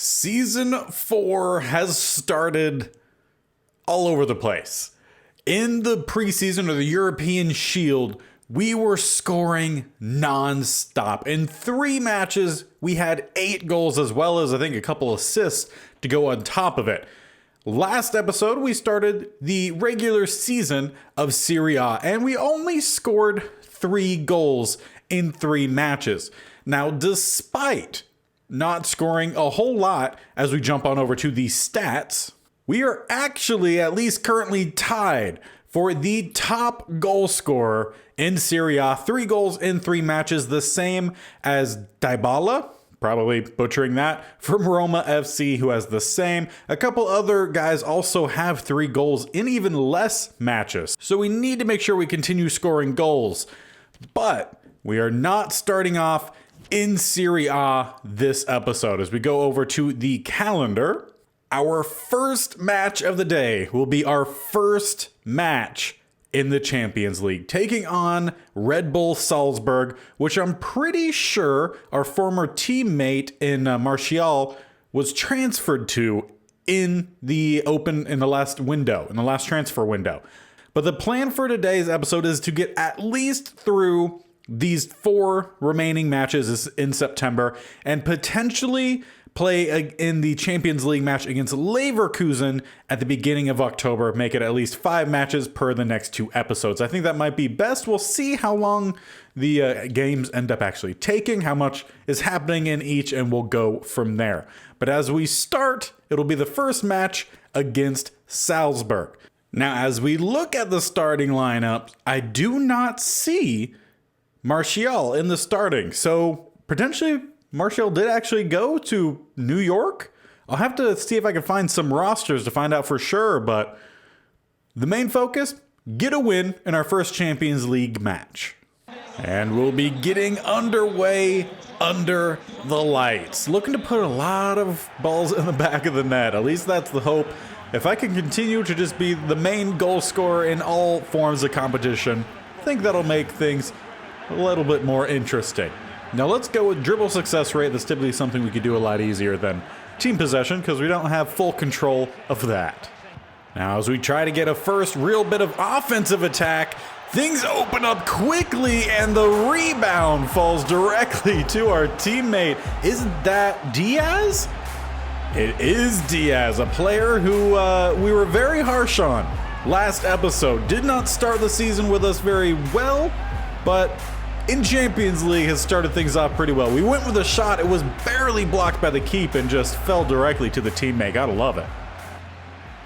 Season 4 has started all over the place. In the preseason of the European Shield, we were scoring non-stop. In 3 matches, we had 8 goals as well as I think a couple assists to go on top of it. Last episode, we started the regular season of Serie A, and we only scored 3 goals in 3 matches. Now, despite not scoring a whole lot as we jump on over to the stats, we are actually at least currently tied for the top goal scorer in Serie A. 3 goals in 3 matches, the same as Dybala, probably butchering that, from Roma FC, who has the same. A couple other guys also have 3 goals in even less matches. So we need to make sure we continue scoring goals. But we are not starting off in Serie A this episode. As we go over to the calendar, our first match of the day will be our first match in the Champions League, taking on Red Bull Salzburg, which I'm pretty sure our former teammate in Martial was transferred to in the last transfer window. But the plan for today's episode is to get at least through these 4 remaining matches in September and potentially play in the Champions League match against Leverkusen at the beginning of October, make it at least 5 matches per the next 2 episodes. I think that might be best. We'll see how long the games end up actually taking, how much is happening in each, and we'll go from there. But as we start, it'll be the first match against Salzburg. Now, as we look at the starting lineup, I do not see Martial in the starting. So potentially Martial did actually go to New York. I'll have to see if I can find some rosters to find out for sure, but the main focus, get a win in our first Champions League match. And we'll be getting underway under the lights. Looking to put a lot of balls in the back of the net. At least that's the hope. If I can continue to just be the main goal scorer in all forms of competition, I think that'll make things a little bit more interesting. Now let's go with dribble success rate. That's typically something we could do a lot easier than team possession because we don't have full control of that. Now as we try to get a first real bit of offensive attack, things open up quickly and the rebound falls directly to our teammate. Isn't that Diaz? It is Diaz, a player who we were very harsh on last episode. Did not start the season with us very well, but in Champions League has started things off pretty well. We went with a shot, it was barely blocked by the keep and just fell directly to the teammate. Gotta love it.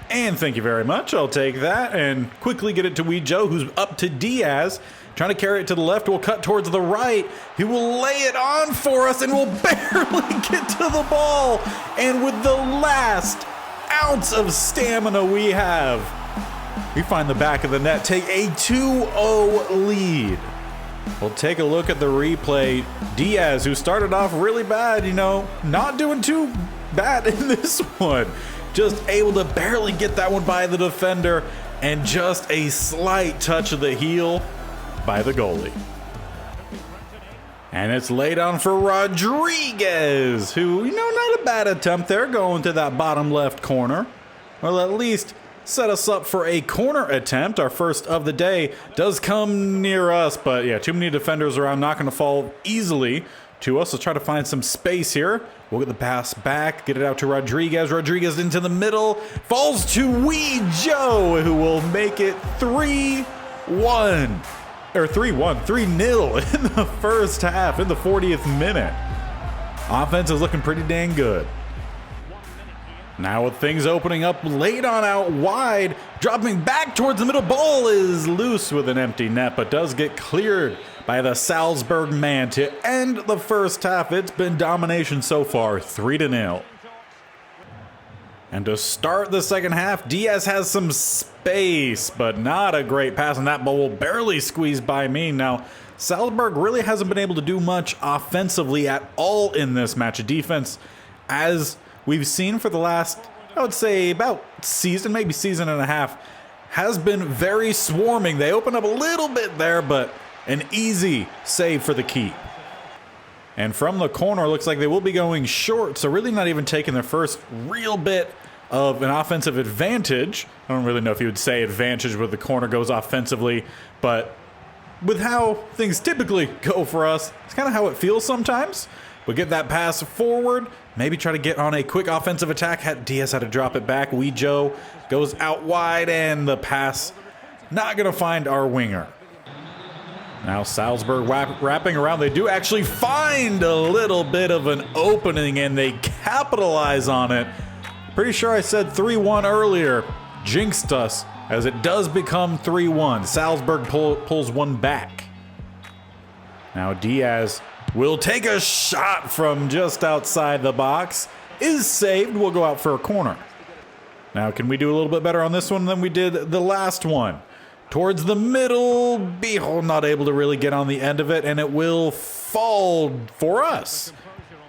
And thank you very much, I'll take that and quickly get it to Wee Joe, who's up to Diaz. Trying to carry it to the left, we'll cut towards the right. He will lay it on for us and we'll barely get to the ball. And with the last ounce of stamina we have, we find the back of the net, take a 2-0 lead. We'll take a look at the replay. Diaz, who started off really bad, not doing too bad in this one. Just able to barely get that one by the defender and just a slight touch of the heel by the goalie. And it's laid on for Rodriguez, who, not a bad attempt there going to that bottom left corner. Well, at least set us up for a corner attempt. Our first of the day does come near us, but yeah, too many defenders around, not going to fall easily to us. Let's try to find some space here. We'll get the pass back, get it out to Rodriguez. Rodriguez into the middle, falls to Wee Joe, who will make it 3-0 in the first half, in the 40th minute. Offense is looking pretty dang good. Now with things opening up, laid on out wide, dropping back towards the middle, ball is loose with an empty net, but does get cleared by the Salzburg man to end the first half. It's been domination so far, 3-0. And to start the second half, Diaz has some space, but not a great pass, and that ball will barely squeeze by me. Now, Salzburg really hasn't been able to do much offensively at all in this match. Defense, as we've seen for the last, I would say, about maybe season and a half, has been very swarming. They open up a little bit there, but an easy save for the keep. And from the corner, looks like they will be going short, so really not even taking their first real bit of an offensive advantage. I don't really know if you would say advantage when the corner goes offensively, but with how things typically go for us, it's kind of how it feels sometimes. We'll get that pass forward, maybe try to get on a quick offensive attack. Diaz had to drop it back. Wee Joe goes out wide, and the pass not going to find our winger. Now Salzburg wrapping around. They do actually find a little bit of an opening, and they capitalize on it. Pretty sure I said 3-1 earlier. Jinxed us, as it does become 3-1. Salzburg pulls one back. Now Diaz will take a shot from just outside the box. Is saved. We'll go out for a corner. Now, can we do a little bit better on this one than we did the last one? Towards the middle, Behold not able to really get on the end of it, and it will fall for us.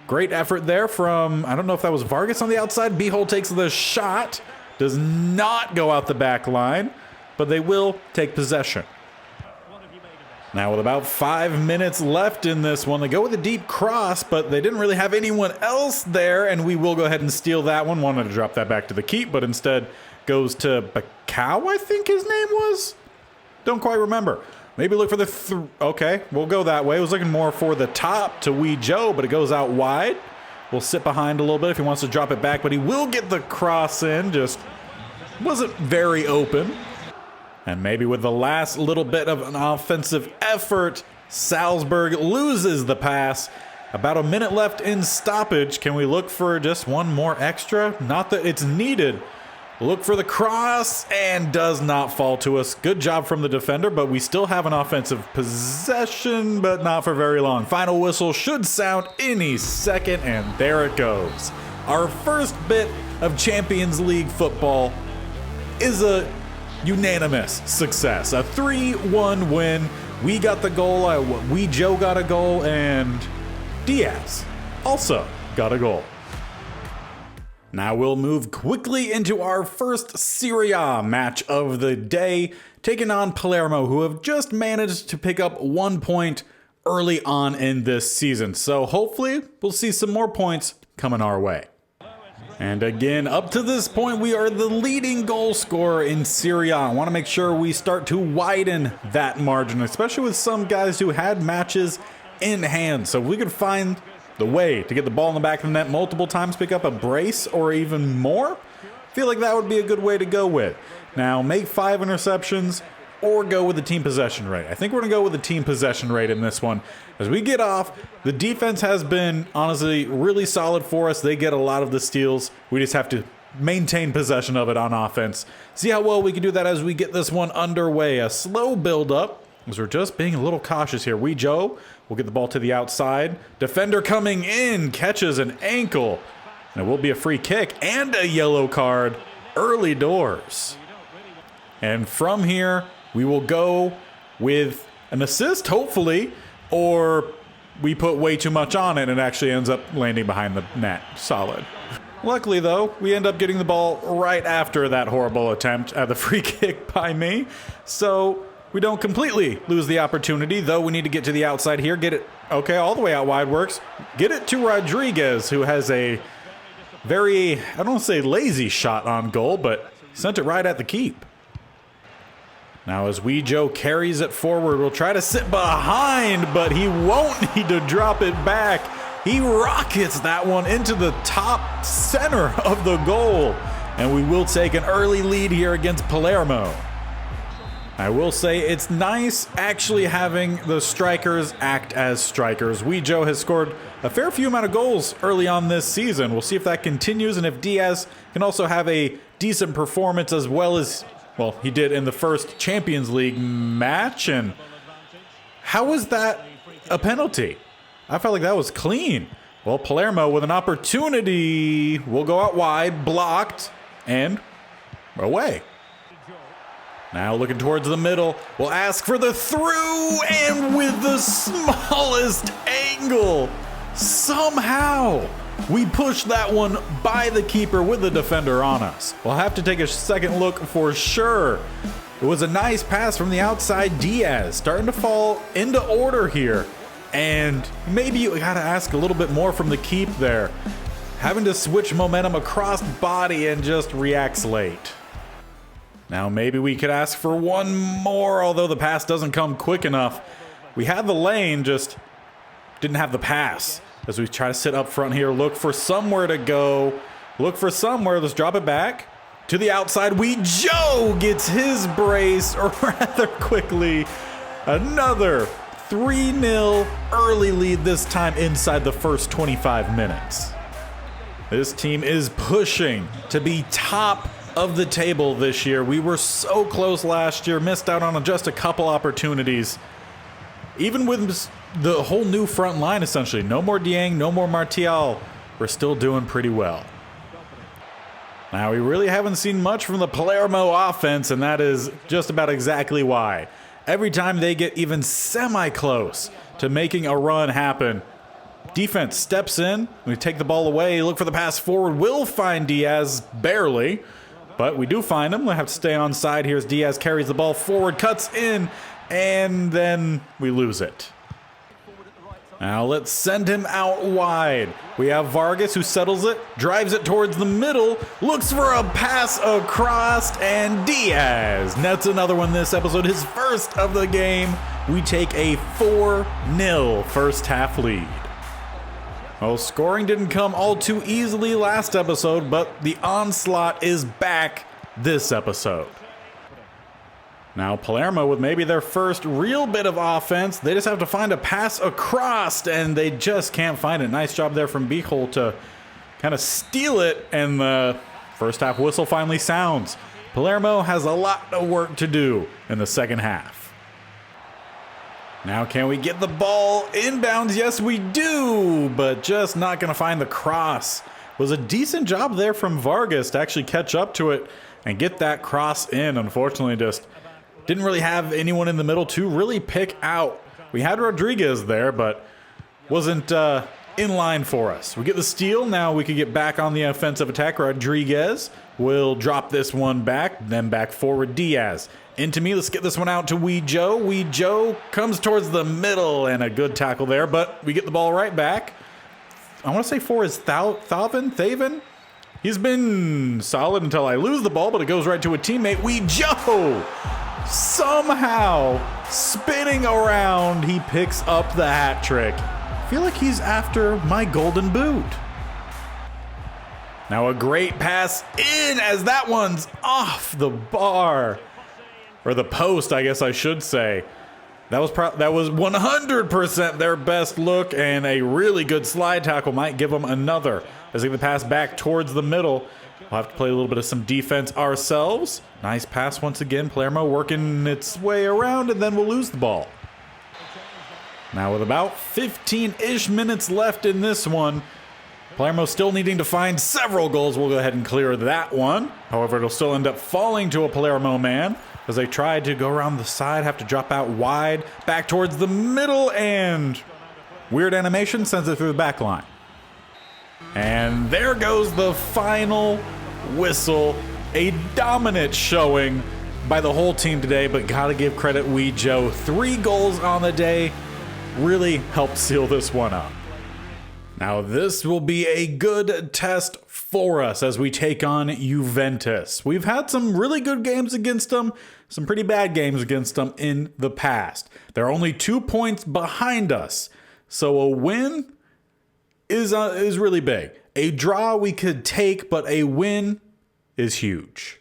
Great effort there from, I don't know if that was Vargas on the outside. Behold takes the shot, does not go out the back line, but they will take possession. Now with about 5 minutes left in this one, they go with a deep cross, but they didn't really have anyone else there, and we will go ahead and steal that one. Wanted to drop that back to the keep, but instead goes to Bacau, I think his name was? Don't quite remember. Maybe look for the okay, we'll go that way. I was looking more for the top to Wee Joe, but it goes out wide. We'll sit behind a little bit if he wants to drop it back, but he will get the cross in. Just wasn't very open. And maybe with the last little bit of an offensive effort, Salzburg loses the pass. About a minute left in stoppage. Can we look for just one more extra? Not that it's needed. Look for the cross, and does not fall to us. Good job from the defender, but we still have an offensive possession, but not for very long. Final whistle should sound any second, and there it goes. Our first bit of Champions League football is a unanimous success. A 3-1 win. We got the goal, Wee Joe got a goal, and Diaz also got a goal. Now we'll move quickly into our first Serie A match of the day, taking on Palermo, who have just managed to pick up 1 point early on in this season. So hopefully we'll see some more points coming our way. And again, up to this point, we are the leading goal scorer in Serie A. I want to make sure we start to widen that margin, especially with some guys who had matches in hand. So if we could find the way to get the ball in the back of the net multiple times, pick up a brace or even more, I feel like that would be a good way to go with. Now, make 5 interceptions or go with the team possession rate. I think we're going to go with the team possession rate in this one. As we get off, the defense has been, honestly, really solid for us. They get a lot of the steals. We just have to maintain possession of it on offense. See how well we can do that as we get this one underway. A slow build-up, as we're just being a little cautious here. Wee Joe will get the ball to the outside. Defender coming in, catches an ankle. And it will be a free kick and a yellow card early doors. And from here, we will go with an assist, hopefully, or we put way too much on it and it actually ends up landing behind the net. Solid. Luckily, though, we end up getting the ball right after that horrible attempt at the free kick by me. So we don't completely lose the opportunity, though we need to get to the outside here. Get it, okay, all the way out wide works. Get it to Rodriguez, who has a very, I don't want to say lazy shot on goal, but sent it right at the keep. Now as Wee Joe carries it forward, we'll try to sit behind, but he won't need to drop it back. He rockets that one into the top center of the goal, and we will take an early lead here against Palermo. I will say it's nice actually having the strikers act as strikers. Wee Joe has scored a fair few amount of goals early on this season. We'll see if that continues and if Diaz can also have a decent performance as well as, well, he did in the first Champions League match. And how was that a penalty? I felt like that was clean. Well, Palermo with an opportunity will go out wide, blocked, and away. Now looking towards the middle, we'll ask for the through, and with the smallest angle, somehow we push that one by the keeper with the defender on us. We'll have to take a second look for sure. It was a nice pass from the outside. Diaz starting to fall into order here. And maybe you got to ask a little bit more from the keep there. Having to switch momentum across body and just reacts late. Now maybe we could ask for one more, although the pass doesn't come quick enough. We had the lane, just didn't have the pass. As we try to sit up front here, look for somewhere to go. Look for somewhere, let's drop it back. To the outside, Joe gets his brace rather quickly. Another 3-0 early lead, this time inside the first 25 minutes. This team is pushing to be top of the table this year. We were so close last year, missed out on just a couple opportunities. Even with the whole new front line, essentially. No more Dieng, no more Martial. We're still doing pretty well. Now, we really haven't seen much from the Palermo offense, and that is just about exactly why. Every time they get even semi-close to making a run happen, defense steps in, we take the ball away, look for the pass forward, we'll find Diaz, barely, but we do find him. We'll have to stay on side here as Diaz carries the ball forward, cuts in, and then we lose it. Now let's send him out wide. We have Vargas who settles it, drives it towards the middle, looks for a pass across, and Diaz nets another one this episode, his first of the game. We take a 4-0 first half lead. Well, scoring didn't come all too easily last episode, but the onslaught is back this episode. Now Palermo with maybe their first real bit of offense. They just have to find a pass across, and they just can't find it. Nice job there from Bichel to kind of steal it, and the first half whistle finally sounds. Palermo has a lot of work to do in the second half. Now can we get the ball inbounds? Yes, we do, but just not going to find the cross. Was a decent job there from Vargas to actually catch up to it and get that cross in. Unfortunately, just didn't really have anyone in the middle to really pick out. We had Rodriguez there, but wasn't in line for us. We get the steal. Now we can get back on the offensive attack. Rodriguez will drop this one back, then back forward Diaz. Into me, let's get this one out to Joe. Joe comes towards the middle, and a good tackle there, but we get the ball right back. I want to say for is Thaven. He's been solid until I lose the ball, but it goes right to a teammate. Joe! Somehow, spinning around, he picks up the hat trick. I feel like he's after my golden boot. Now a great pass in as that one's off the bar. Or the post, I guess I should say. That was 100% their best look, and a really good slide tackle might give them another. As they get the pass back towards the middle. We'll have to play a little bit of some defense ourselves. Nice pass once again. Palermo working its way around, and then we'll lose the ball. Now with about 15-ish minutes left in this one, Palermo still needing to find several goals. We'll go ahead and clear that one. However, it'll still end up falling to a Palermo man as they tried to go around the side, have to drop out wide, back towards the middle, and weird animation sends it through the back line. And there goes the final whistle. A dominant showing by the whole team today, but gotta give credit Joe. 3 goals on the day really helped seal this one up. Now this will be a good test for us as we take on Juventus. We've had some really good games against them, some pretty bad games against them in the past. They're only 2 points behind us, so a win is really big. A draw we could take, but a win is huge.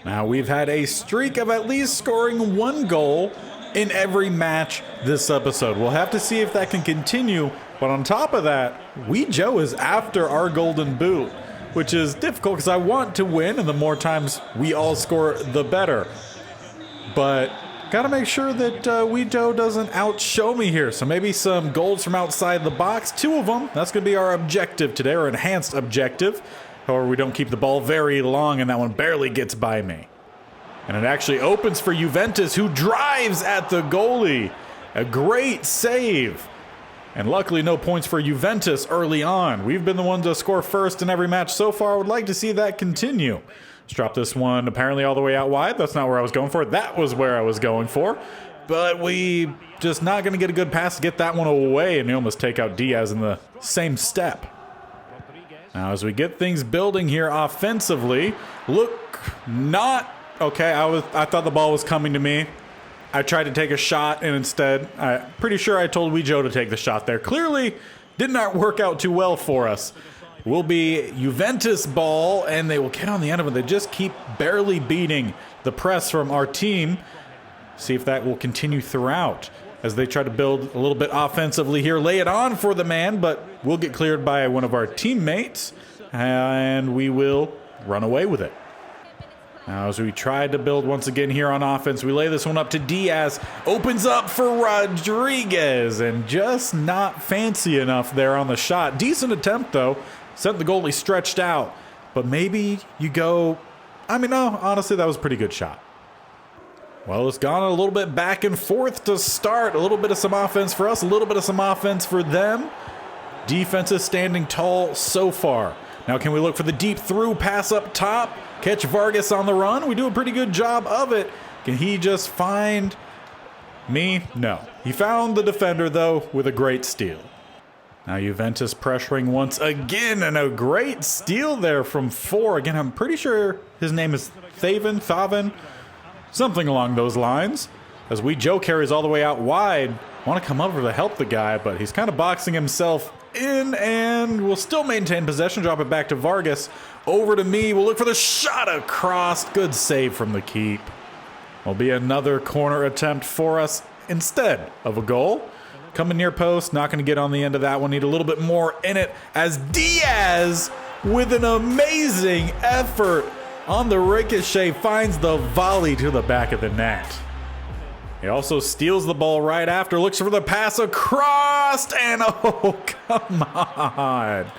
Now we've had a streak of at least scoring 1 goal in every match this episode. We'll have to see if that can continue, but on top of that, Joe is after our golden boot, which is difficult because I want to win, and the more times we all score, the better. But gotta make sure that Joe doesn't outshow me here. So maybe some goals from outside the box, 2 of them. That's gonna be our objective today, our enhanced objective. However, we don't keep the ball very long, and that one barely gets by me. And it actually opens for Juventus, who drives at the goalie. A great save. And luckily, no points for Juventus early on. We've been the ones to score first in every match so far. I would like to see that continue. Let's drop this one apparently all the way out wide. That's not where I was going for. That was where I was going for. but we just not going to get a good pass to get that one away, and we almost take out Diaz in the same step. Now as we get things building here offensively, look, not okay. I thought the ball was coming to me. I tried to take a shot, and instead, I'm pretty sure I told Wee Joe to take the shot there. Clearly did not work out too well for us. Will be Juventus ball, and they will get on the end of it. They just keep barely beating the press from our team. See if that will continue throughout as they try to build a little bit offensively here. Lay it on for the man, but we'll get cleared by one of our teammates, and we will run away with it. Now as we try to build once again here on offense, we lay this one up to Diaz. Opens up for Rodriguez, and just not fancy enough there on the shot. Decent attempt though. Sent the goalie stretched out, but maybe you go, no, honestly, that was a pretty good shot. Well, it's gone a little bit back and forth to start. A little bit of some offense for us, a little bit of some offense for them. Defense is standing tall so far. Now can we look for the deep through pass up top? Catch Vargas on the run. We do a pretty good job of it. Can he just find me? No. He found the defender, though, with a great steal. Now Juventus pressuring once again, and a great steal there from 4. Again, I'm pretty sure his name is Thaven. Something along those lines. As Wee Joe carries all the way out wide. Want to come over to help the guy, but he's kind of boxing himself in, and will still maintain possession. Drop it back to Vargas. Over to me. We'll look for the shot across. Good save from the keep. Will be another corner attempt for us instead of a goal. Coming near post. Not going to get on the end of that one. Need a little bit more in it as Diaz with an amazing effort on the ricochet finds the volley to the back of the net. He also steals the ball right after, looks for the pass across, and oh, come on.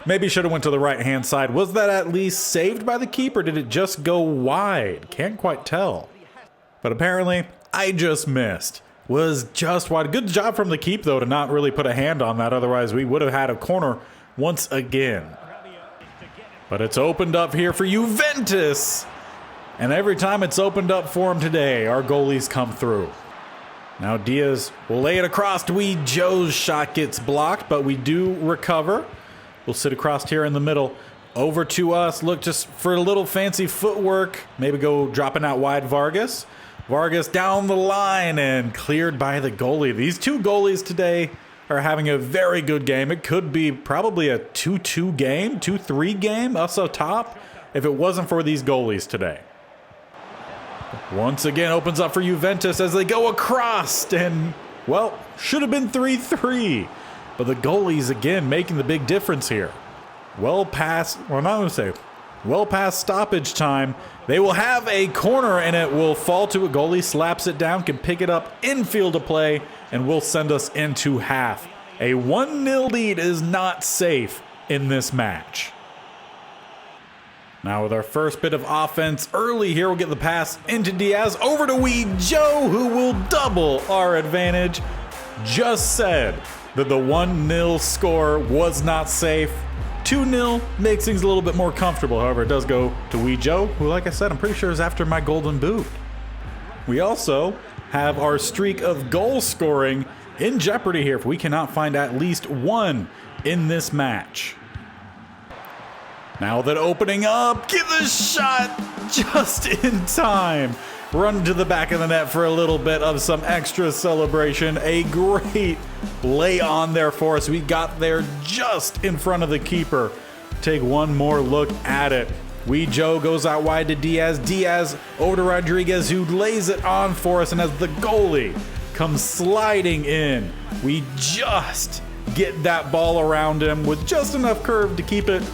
Maybe should have went to the right-hand side. Was that at least saved by the keeper? Did it just go wide? Can't quite tell. But apparently, I just missed. Was just wide. Good job from the keep, though, to not really put a hand on that. Otherwise, we would have had a corner once again. But it's opened up here for Juventus. And every time it's opened up for him today, our goalies come through. Now Diaz will lay it across. Wee Joe's shot gets blocked, but we do recover. We'll sit across here in the middle. Over to us. Look just for a little fancy footwork. Maybe go dropping out wide Vargas. Vargas down the line and cleared by the goalie. These two goalies today are having a very good game. It could be probably a 2-2 game, 2-3 game, us up top, if it wasn't for these goalies today. Once again opens up for Juventus as they go across, and, well, should have been 3-3. But the goalies, again, making the big difference here. Well past stoppage time. They will have a corner, and it will fall to a goalie, slaps it down, can pick it up, infield to play, and will send us into half. A 1-0 lead is not safe in this match. Now with our first bit of offense early here, we'll get the pass into Diaz, over to Wee Joe, who will double our advantage. Just said that the 1-0 score was not safe. 2-0 makes things a little bit more comfortable. However, it does go to Wee Joe, who, like I said, I'm pretty sure is after my golden boot. We also have our streak of goal scoring in jeopardy here if we cannot find at least one in this match. Now that opening up, get the shot just in time. Run to the back of the net for a little bit of some extra celebration. A great lay on there for us. We got there just in front of the keeper. Take one more look at it. Wee Joe goes out wide to Diaz. Diaz over to Rodriguez, who lays it on for us. And as the goalie comes sliding in, we just get that ball around him with just enough curve to keep it,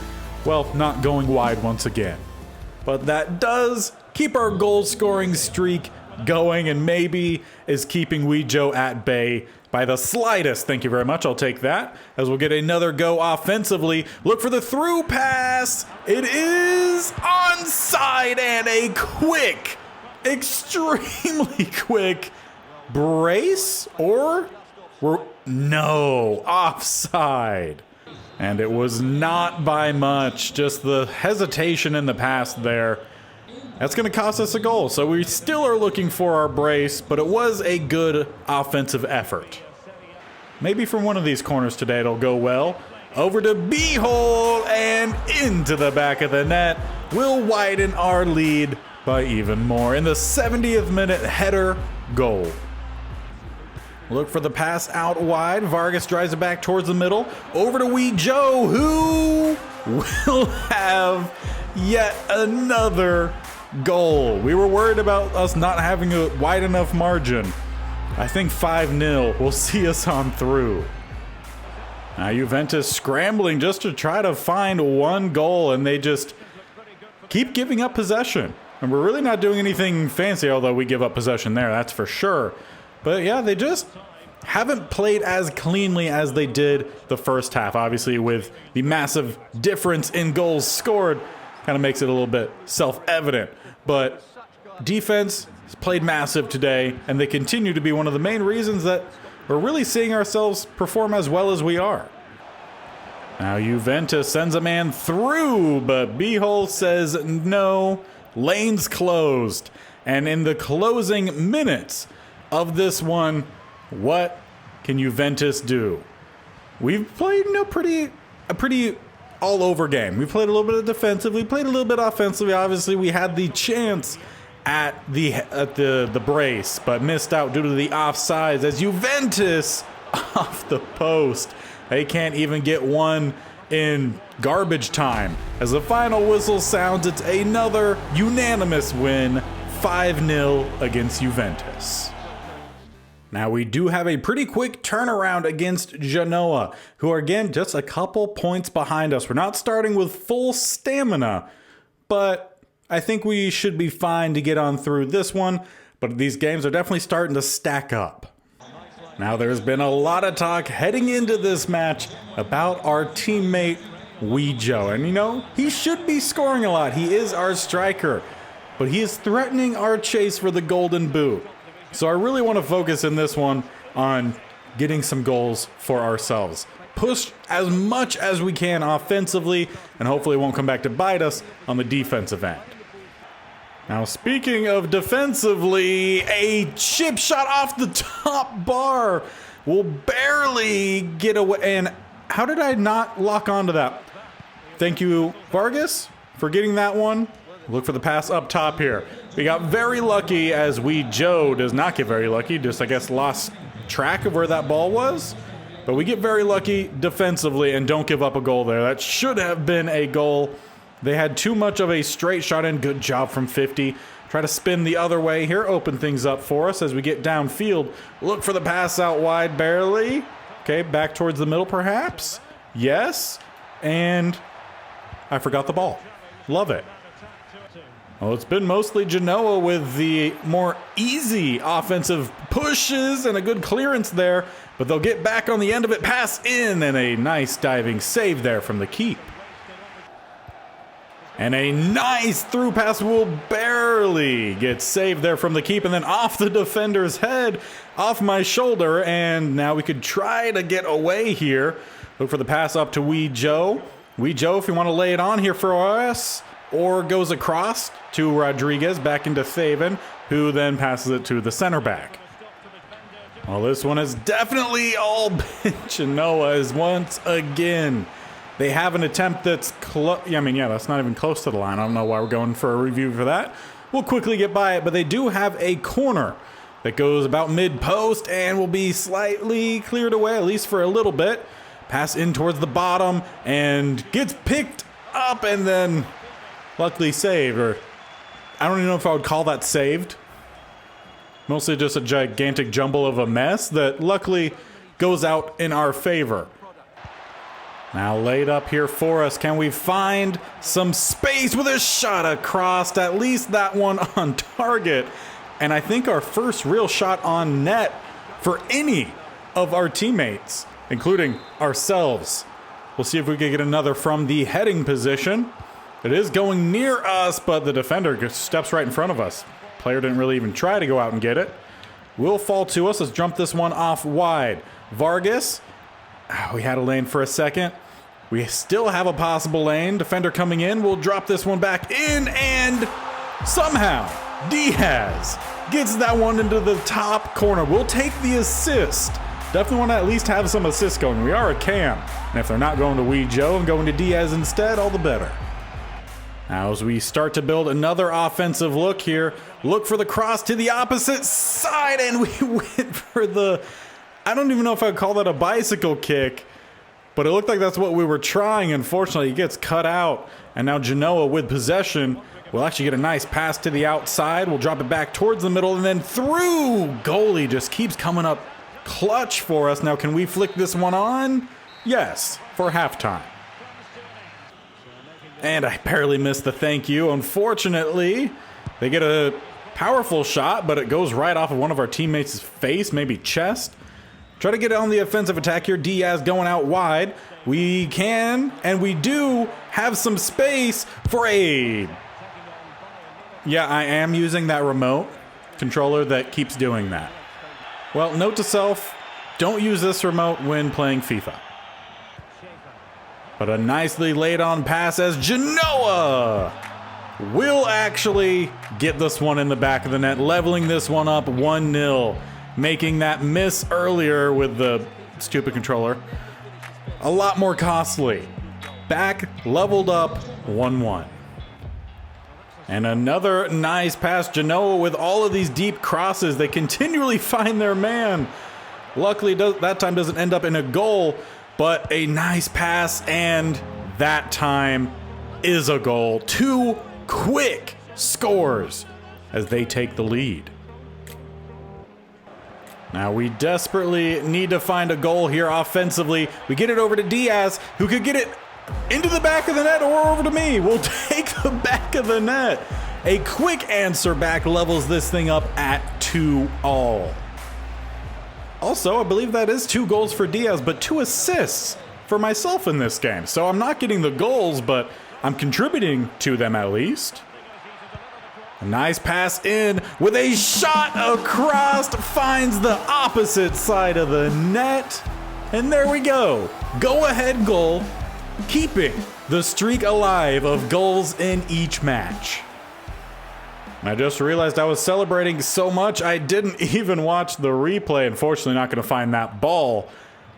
well, not going wide once again. But that does keep our goal scoring streak going, and maybe is keeping Wee Joe at bay by the slightest. Thank you very much. I'll take that as we'll get another go offensively. Look for the through pass. It is onside, and a quick, extremely quick brace, or no, offside. And it was not by much, just the hesitation in the pass there. That's going to cost us a goal. So we still are looking for our brace, but it was a good offensive effort. Maybe from one of these corners today it'll go well. Over to B-hole and into the back of the net. We'll widen our lead by even more. In the 70th minute, header goal. Look for the pass out wide. Vargas drives it back towards the middle. Over to Wee Joe, who will have yet another goal. We were worried about us not having a wide enough margin. I think 5-0 will see us on through. Now Juventus scrambling just to try to find one goal, and they just keep giving up possession. And we're really not doing anything fancy, although we give up possession there, that's for sure. But yeah, they just haven't played as cleanly as they did the first half. Obviously, with the massive difference in goals scored, kind of makes it a little bit self-evident. But defense has played massive today, and they continue to be one of the main reasons that we're really seeing ourselves perform as well as we are. Now Juventus sends a man through, but B-hole says no, lane's closed. And in the closing minutes of this one, what can Juventus do? We've played a pretty all-over game. We played a little bit of defensive. We played a little bit offensively. Obviously, we had the chance at the brace, but missed out due to the offsides as Juventus off the post. They can't even get one in garbage time. As the final whistle sounds, it's another unanimous win, 5-0 against Juventus. Now we do have a pretty quick turnaround against Genoa, who are again just a couple points behind us. We're not starting with full stamina, but I think we should be fine to get on through this one. But these games are definitely starting to stack up. Now there's been a lot of talk heading into this match about our teammate Wee Joe. And you know, he should be scoring a lot. He is our striker, but he is threatening our chase for the golden boot. So I really want to focus in this one on getting some goals for ourselves. Push as much as we can offensively, and hopefully it won't come back to bite us on the defensive end. Now speaking of defensively, a chip shot off the top bar will barely get away. And how did I not lock onto that? Thank you, Vargas, for getting that one. Look for the pass up top here. We got very lucky, as Wee Joe does not get very lucky, just I guess lost track of where that ball was. But we get very lucky defensively and don't give up a goal there. That should have been a goal. They had too much of a straight shot in. Good job from 50. Try to spin the other way here, open things up for us as we get downfield. Look for the pass out wide, barely. Okay, back towards the middle perhaps. Yes, and I forgot the ball. Love it. Well, it's been mostly Genoa with the more easy offensive pushes and a good clearance there, but they'll get back on the end of it, pass in, and a nice diving save there from the keep. And a nice through pass will barely get saved there from the keep, and then off the defender's head, off my shoulder, and now we could try to get away here. Look for the pass up to Wee Joe. Wee Joe, if you want to lay it on here for us, or goes across to Rodriguez, back into Thaven, who then passes it to the center back. Well, this one is definitely all been Genoa's once again. They have an attempt that's that's not even close to the line. I don't know why we're going for a review for that. We'll quickly get by it, but they do have a corner that goes about mid-post and will be slightly cleared away, at least for a little bit. Pass in towards the bottom and gets picked up and then luckily saved, or I don't even know if I would call that saved. Mostly just a gigantic jumble of a mess that luckily goes out in our favor. Now laid up here for us. Can we find some space with a shot across? At least that one on target. And I think our first real shot on net for any of our teammates, including ourselves. We'll see if we can get another from the heading position. It is going near us, but the defender steps right in front of us. Player didn't really even try to go out and get it. Will fall to us. Let's jump this one off wide. Vargas. We had a lane for a second. We still have a possible lane. Defender coming in. We'll drop this one back in, and Somehow, Diaz gets that one into the top corner. We'll take the assist. Definitely want to at least have some assists going. We are a cam. And if they're not going to Wee Joe and going to Diaz instead, all the better. Now as we start to build another offensive look here, look for the cross to the opposite side, and we went for the, I don't even know if I'd call that a bicycle kick, but it looked like that's what we were trying. Unfortunately, it gets cut out, and now Genoa with possession will actually get a nice pass to the outside. We'll drop it back towards the middle and then through. Goalie just keeps coming up clutch for us. Now can we flick this one on? Yes, for halftime. And I barely missed the thank you. Unfortunately, they get a powerful shot, but it goes right off of one of our teammates' face, maybe chest. Try to get on the offensive attack here. Diaz going out wide. We can, and we do, have some space for a... Yeah, I am using that remote controller that keeps doing that. Well, note to self, don't use this remote when playing FIFA. But a nicely laid on pass as Genoa will actually get this one in the back of the net, leveling this one up 1-0, making that miss earlier with the stupid controller a lot more costly. Back leveled up 1-1. And another nice pass. Genoa with all of these deep crosses. They continually find their man. Luckily, that time doesn't end up in a goal, but a nice pass, and that time is a goal. 2 quick scores as they take the lead. Now we desperately need to find a goal here offensively. We get it over to Diaz, who could get it into the back of the net or over to me. We'll take the back of the net. A quick answer back levels this thing up at 2-all. Also, I believe that is 2 goals for Diaz, but 2 assists for myself in this game. So I'm not getting the goals, but I'm contributing to them at least. A nice pass in with a shot across, finds the opposite side of the net. And there we go. Go ahead goal, keeping the streak alive of goals in each match. I just realized I was celebrating so much I didn't even watch the replay. Unfortunately, not going to find that ball,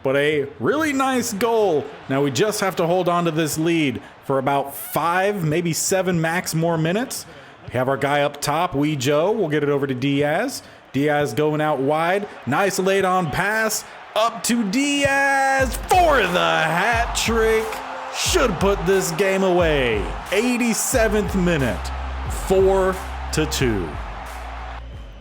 but a really nice goal. Now we just have to hold on to this lead for about 5, maybe 7 max more minutes. We have our guy up top, Wee Joe. We'll get it over to Diaz. Diaz going out wide. Nice laid on pass up to Diaz for the hat trick. Should put this game away. 87th minute, 4-2.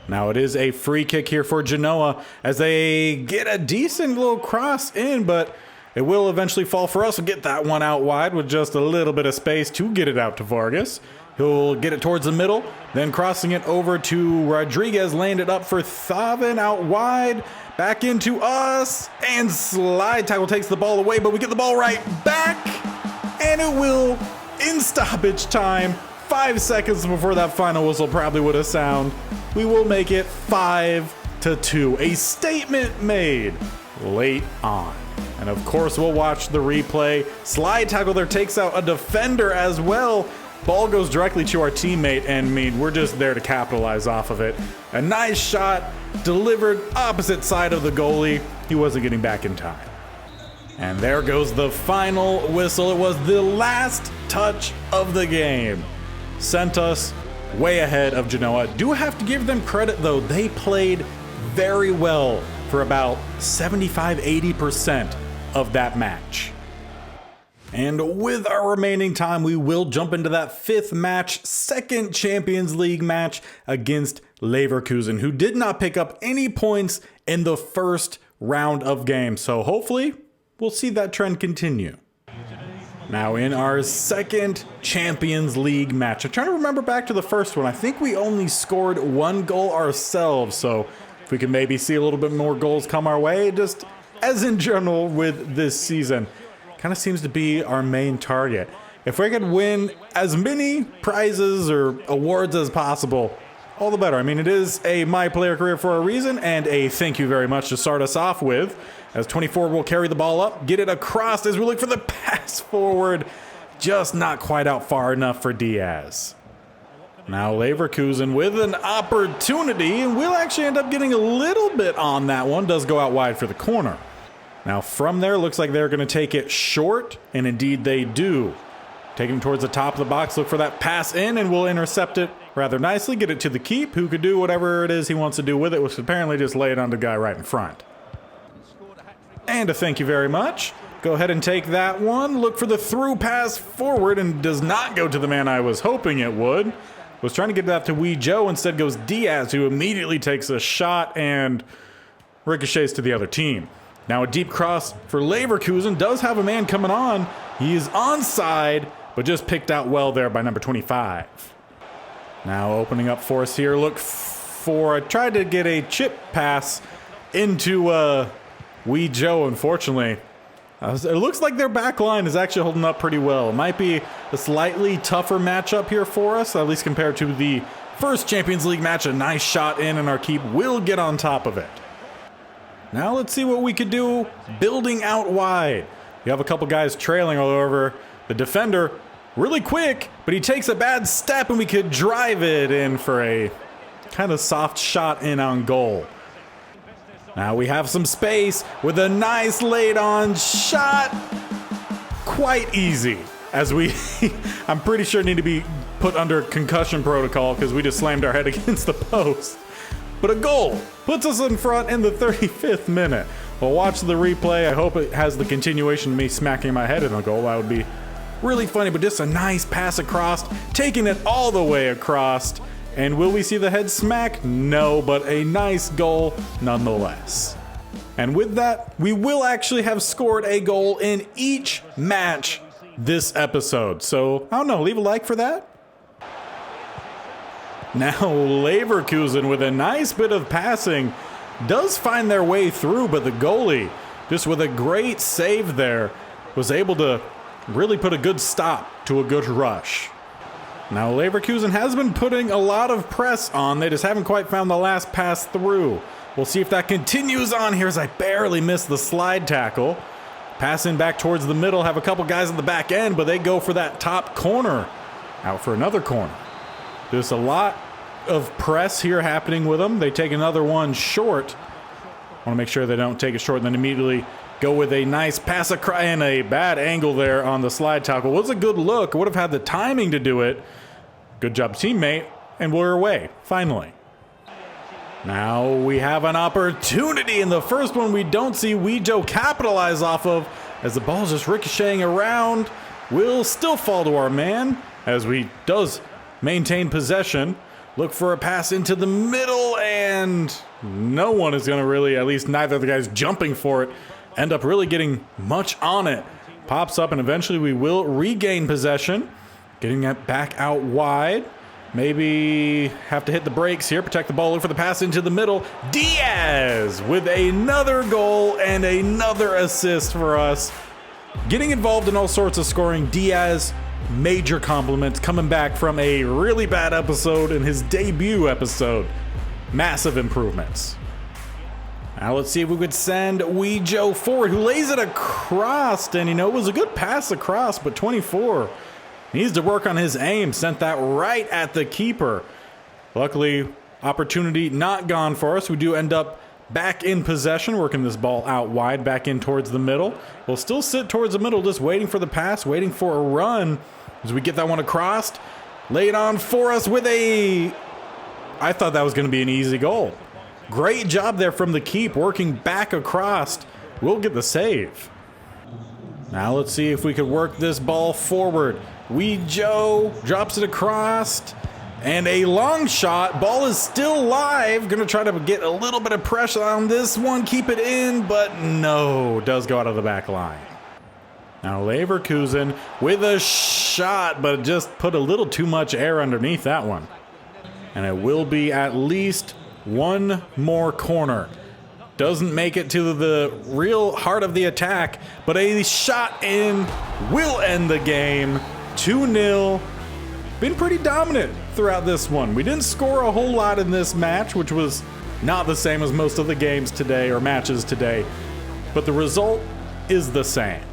Now it is a free kick here for Genoa as they get a decent little cross in, but it will eventually fall for us. We'll get that one out wide with just a little bit of space to get it out to Vargas. He'll get it towards the middle, then crossing it over to Rodriguez, laying it up for Thaven out wide, back into us, and slide tackle takes the ball away, but we get the ball right back, and it will, in stoppage time, 5 seconds before that final whistle probably would have sounded, we will make it 5-2. A statement made late on. And of course, we'll watch the replay. Slide tackle there takes out a defender as well. Ball goes directly to our teammate, and I mean, we're just there to capitalize off of it. A nice shot delivered opposite side of the goalie. He wasn't getting back in time. And there goes the final whistle. It was the last touch of the game. Sent us way ahead of Genoa. Do have to give them credit though. They played very well for about 75-80% of that match. And with our remaining time, we will jump into that 5th match, 2nd Champions League match against Leverkusen, who did not pick up any points in the first round of games. So hopefully we'll see that trend continue. Now in our 2nd Champions League match, I'm trying to remember back to the first one. I think we only scored 1 goal ourselves. So if we can maybe see a little bit more goals come our way, just as in general with this season, kind of seems to be our main target. If we could win as many prizes or awards as possible, all the better. I mean, it is a My Player Career for a reason, and a thank you very much to start us off with, as 24 will carry the ball up, get it across as we look for the pass forward, just not quite out far enough for Diaz. Now Leverkusen with an opportunity, and we'll actually end up getting a little bit on that one. Does go out wide for the corner. Now from there, looks like they're going to take it short, and indeed they do. Taking it towards the top of the box, look for that pass in, and we'll intercept it rather nicely. Get it to the keep, who could do whatever it is he wants to do with it, which apparently just lay it on the guy right in front. And a thank you very much. Go ahead and take that one. Look for the through pass forward, and does not go to the man I was hoping it would. Was trying to get that to Wee Joe, instead goes Diaz, who immediately takes a shot and ricochets to the other team. Now a deep cross for Leverkusen, does have a man coming on. He is onside, but just picked out well there by number 25. Now opening up for us here, look for, I tried to get a chip pass into Wee Joe, unfortunately. It looks like their back line is actually holding up pretty well. It might be a slightly tougher matchup here for us, at least compared to the first Champions League match. A nice shot in, and our keep will get on top of it. Now let's see what we could do building out wide. You have a couple guys trailing all over. The defender, really quick, but he takes a bad step, and we could drive it in for a kind of soft shot in on goal. Now we have some space with a nice laid on shot. Quite easy, as we, I'm pretty sure need to be put under concussion protocol because we just slammed our head against the post. But a goal puts us in front in the 35th minute. Well, watch the replay. I hope it has the continuation of me smacking my head in a goal. That would be really funny, but just a nice pass across, taking it all the way across. And will we see the head smack? No, but a nice goal nonetheless. And with that, we will actually have scored a goal in each match this episode. So, I don't know, leave a like for that. Now, Leverkusen with a nice bit of passing does find their way through, but the goalie, just with a great save there, was able to really put a good stop to a good rush. Now Leverkusen has been putting a lot of press on. They just haven't quite found the last pass through. We'll see if that continues on here as I barely missed the slide tackle. Passing back towards the middle, have a couple guys on the back end, but they go for that top corner. Out for another corner. There's a lot of press here happening with them. They take another one short. Want to make sure they don't take it short and then immediately go with a nice pass across, and a bad angle there on the slide tackle. Was a good look. Would have had the timing to do it. Good job, teammate. And we're away, finally. Now we have an opportunity, and the first one we don't see Wee Joe capitalize off of, as the ball's just ricocheting around. Will still fall to our man, as we does maintain possession. Look for a pass into the middle, and no one is going to really, at least neither of the guys jumping for it, end up really getting much on it. Pops up, and eventually we will regain possession. Getting it back out wide. Maybe have to hit the brakes here, protect the ball, look for the pass into the middle. Diaz with another goal and another assist for us. Getting involved in all sorts of scoring. Diaz, major compliments, coming back from a really bad episode in his debut episode. Massive improvements. Now let's see if we could send Wee Joe forward, who lays it across, and it was a good pass across, but 24 needs to work on his aim. Sent that right at the keeper. Luckily, opportunity not gone for us. We do end up back in possession, working this ball out wide, back in towards the middle. We'll still sit towards the middle, just waiting for the pass, waiting for a run as we get that one across. Lay it on for us with a... I thought that was going to be an easy goal. Great job there from the keep, working back across. We'll get the save. Now let's see if we could work this ball forward. Wee Joe drops it across, and a long shot. Ball is still live. Gonna try to get a little bit of pressure on this one, keep it in, but no, does go out of the back line. Now Leverkusen with a shot, but just put a little too much air underneath that one. And it will be at least one more corner. Doesn't make it to the real heart of the attack, but a shot in will end the game. 2-0. Been pretty dominant throughout this one. We didn't score a whole lot in this match, which was not the same as most of the games today or matches today, but the result is the same.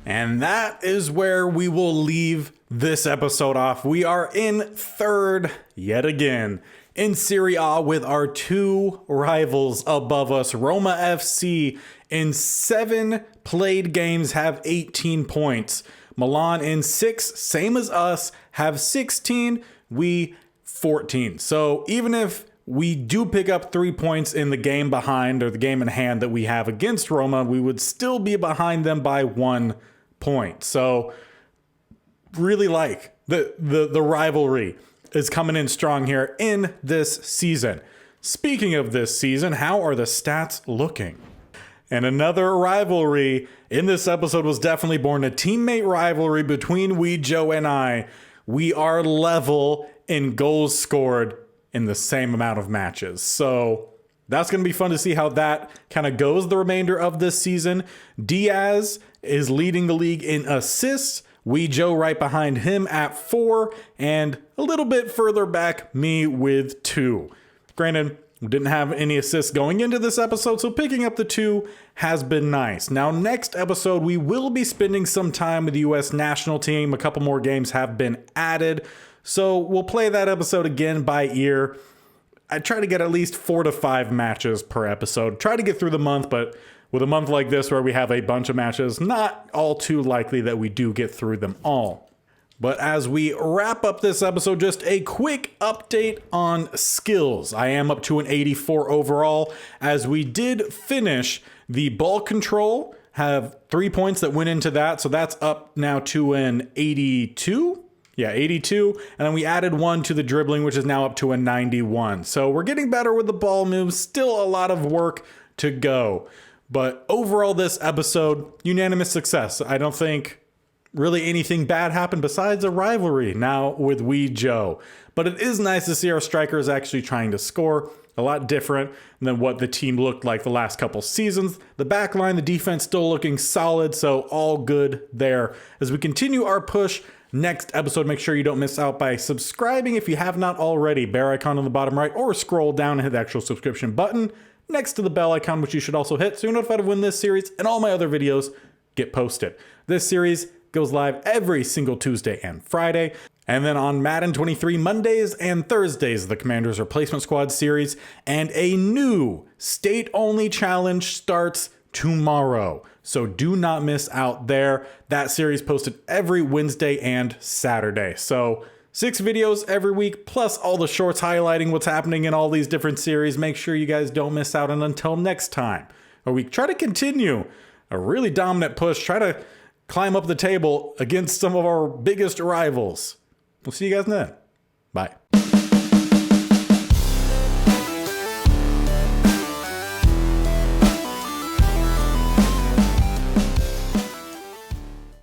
And that is where we will leave this episode off. We are in third yet again in Serie A with our two rivals above us. Roma FC in 7 played games have 18 points. Milan in 6, same as us, have 16. We 14. So even if we do pick up 3 points in the game behind, or the game in hand that we have against Roma, we would still be behind them by 1 point. So really like the rivalry is coming in strong here in this season. Speaking of this season, how are the stats looking? And another rivalry in this episode was definitely born, a teammate rivalry between Joe and I. We are level in goals scored in the same amount of matches. So that's going to be fun to see how that kind of goes the remainder of this season. Diaz is leading the league in assists. Joe right behind him at 4, and a little bit further back, me with 2. Granted, didn't have any assists going into this episode, so picking up the 2 has been nice. Now, next episode, we will be spending some time with the U.S. national team. A couple more games have been added, so we'll play that episode again by ear. I try to get at least 4 to 5 matches per episode. Try to get through the month, but with a month like this where we have a bunch of matches, not all too likely that we do get through them all. But as we wrap up this episode, just a quick update on skills. I am up to an 84 overall, as we did finish the ball control, have 3 points that went into that, so that's up now to an 82. Yeah, 82. And then we added 1 to the dribbling, which is now up to a 91. So we're getting better with the ball moves. Still a lot of work to go. But overall, this episode, unanimous success. I don't think really anything bad happened besides a rivalry now with Joe. But it is nice to see our strikers actually trying to score. A lot different than what the team looked like the last couple seasons. The back line, the defense still looking solid, so all good there. As we continue our push next episode, make sure you don't miss out by subscribing if you have not already. Bear icon on the bottom right, or scroll down and hit the actual subscription button next to the bell icon, which you should also hit so you're notified of when this series and all my other videos get posted. This series goes live every single Tuesday and Friday. And then on Madden 23 Mondays and Thursdays, the Commanders Replacement Squad series, and a new state-only challenge starts tomorrow. So do not miss out there. That series posted every Wednesday and Saturday. So 6 videos every week, plus all the shorts highlighting what's happening in all these different series. Make sure you guys don't miss out. And until next time, where we try to continue a really dominant push, try to climb up the table against some of our biggest rivals. We'll see you guys then. Bye.